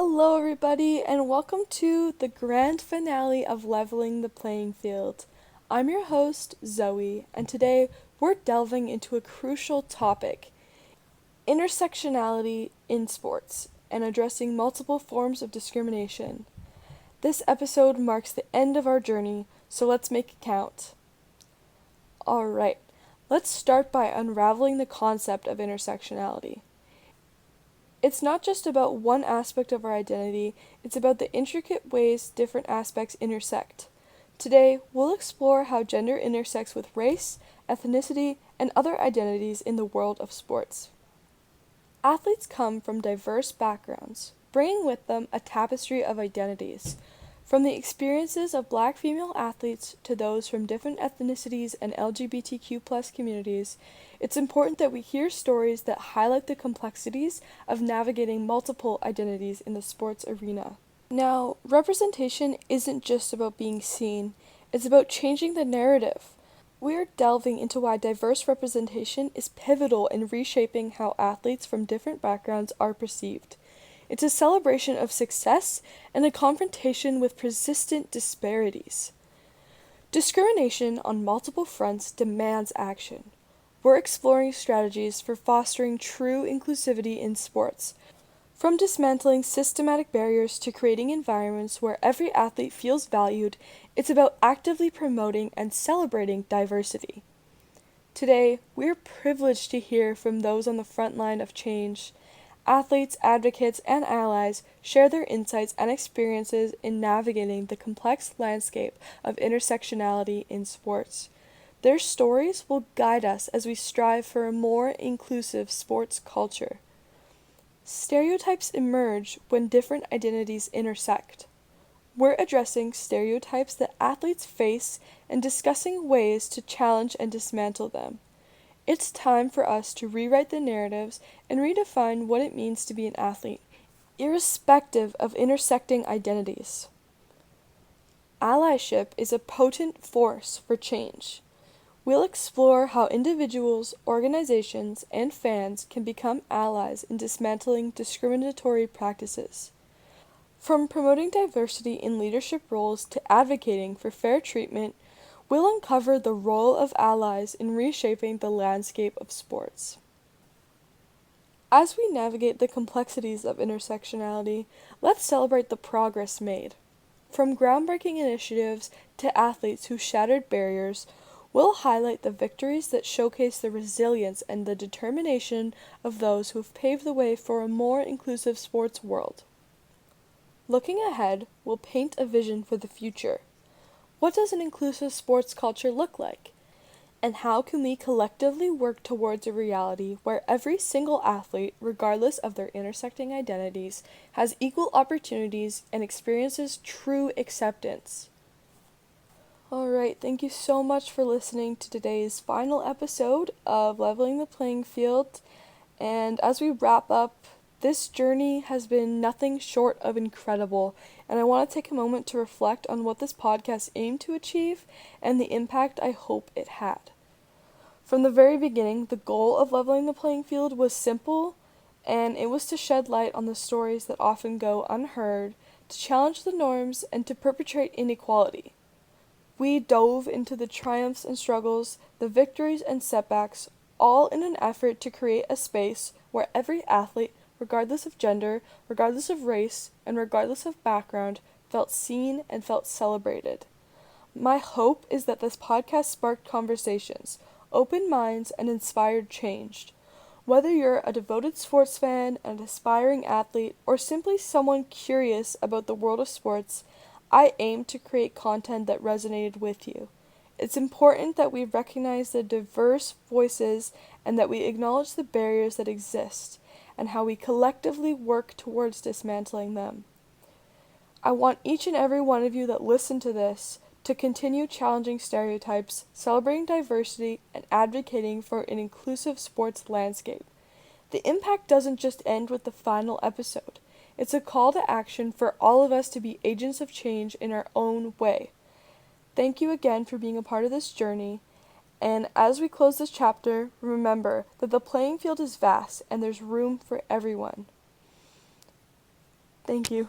Hello, everybody, and welcome to the grand finale of Leveling the Playing Field. I'm your host, Zoe, and today we're delving into a crucial topic: intersectionality in sports, and addressing multiple forms of discrimination. This episode marks the end of our journey, so let's make it count. Alright, let's start by unraveling the concept of intersectionality. It's not just about one aspect of our identity, it's about the intricate ways different aspects intersect. Today, we'll explore how gender intersects with race, ethnicity, and other identities in the world of sports. Athletes come from diverse backgrounds, bringing with them a tapestry of identities. From the experiences of Black female athletes to those from different ethnicities and LGBTQ+ communities, it's important that we hear stories that highlight the complexities of navigating multiple identities in the sports arena. Now, representation isn't just about being seen, it's about changing the narrative. We're delving into why diverse representation is pivotal in reshaping how athletes from different backgrounds are perceived. It's a celebration of success and a confrontation with persistent disparities. Discrimination on multiple fronts demands action. We're exploring strategies for fostering true inclusivity in sports, from dismantling systematic barriers to creating environments where every athlete feels valued. It's about actively promoting and celebrating diversity. Today, we're privileged to hear from those on the front line of change. Athletes, advocates, and allies share their insights and experiences in navigating the complex landscape of intersectionality in sports. Their stories will guide us as we strive for a more inclusive sports culture. Stereotypes emerge when different identities intersect. We're addressing stereotypes that athletes face and discussing ways to challenge and dismantle them. It's time for us to rewrite the narratives and redefine what it means to be an athlete, irrespective of intersecting identities. Allyship is a potent force for change. We'll explore how individuals, organizations, and fans can become allies in dismantling discriminatory practices. From promoting diversity in leadership roles to advocating for fair treatment, we'll uncover the role of allies in reshaping the landscape of sports. As we navigate the complexities of intersectionality, let's celebrate the progress made. From groundbreaking initiatives to athletes who shattered barriers, we'll highlight the victories that showcase the resilience and the determination of those who have paved the way for a more inclusive sports world. Looking ahead, we'll paint a vision for the future. What does an inclusive sports culture look like? And how can we collectively work towards a reality where every single athlete, regardless of their intersecting identities, has equal opportunities and experiences true acceptance? Alright, thank you so much for listening to today's final episode of Leveling the Playing Field. And as we wrap up, this journey has been nothing short of incredible, and I want to take a moment to reflect on what this podcast aimed to achieve and the impact I hope it had. From the very beginning, the goal of Leveling the Playing Field was simple, and it was to shed light on the stories that often go unheard, to challenge the norms, and to perpetrate inequality. We dove into the triumphs and struggles, the victories and setbacks, all in an effort to create a space where every athlete, regardless of gender, regardless of race, and regardless of background, felt seen and felt celebrated. My hope is that this podcast sparked conversations, opened minds, and inspired change. Whether you're a devoted sports fan, an aspiring athlete, or simply someone curious about the world of sports, I aim to create content that resonated with you. It's important that we recognize the diverse voices and that we acknowledge the barriers that exist and how we collectively work towards dismantling them. I want each and every one of you that listen to this to continue challenging stereotypes, celebrating diversity, and advocating for an inclusive sports landscape. The impact doesn't just end with the final episode. It's a call to action for all of us to be agents of change in our own way. Thank you again for being a part of this journey, and as we close this chapter, remember that the playing field is vast and there's room for everyone. Thank you.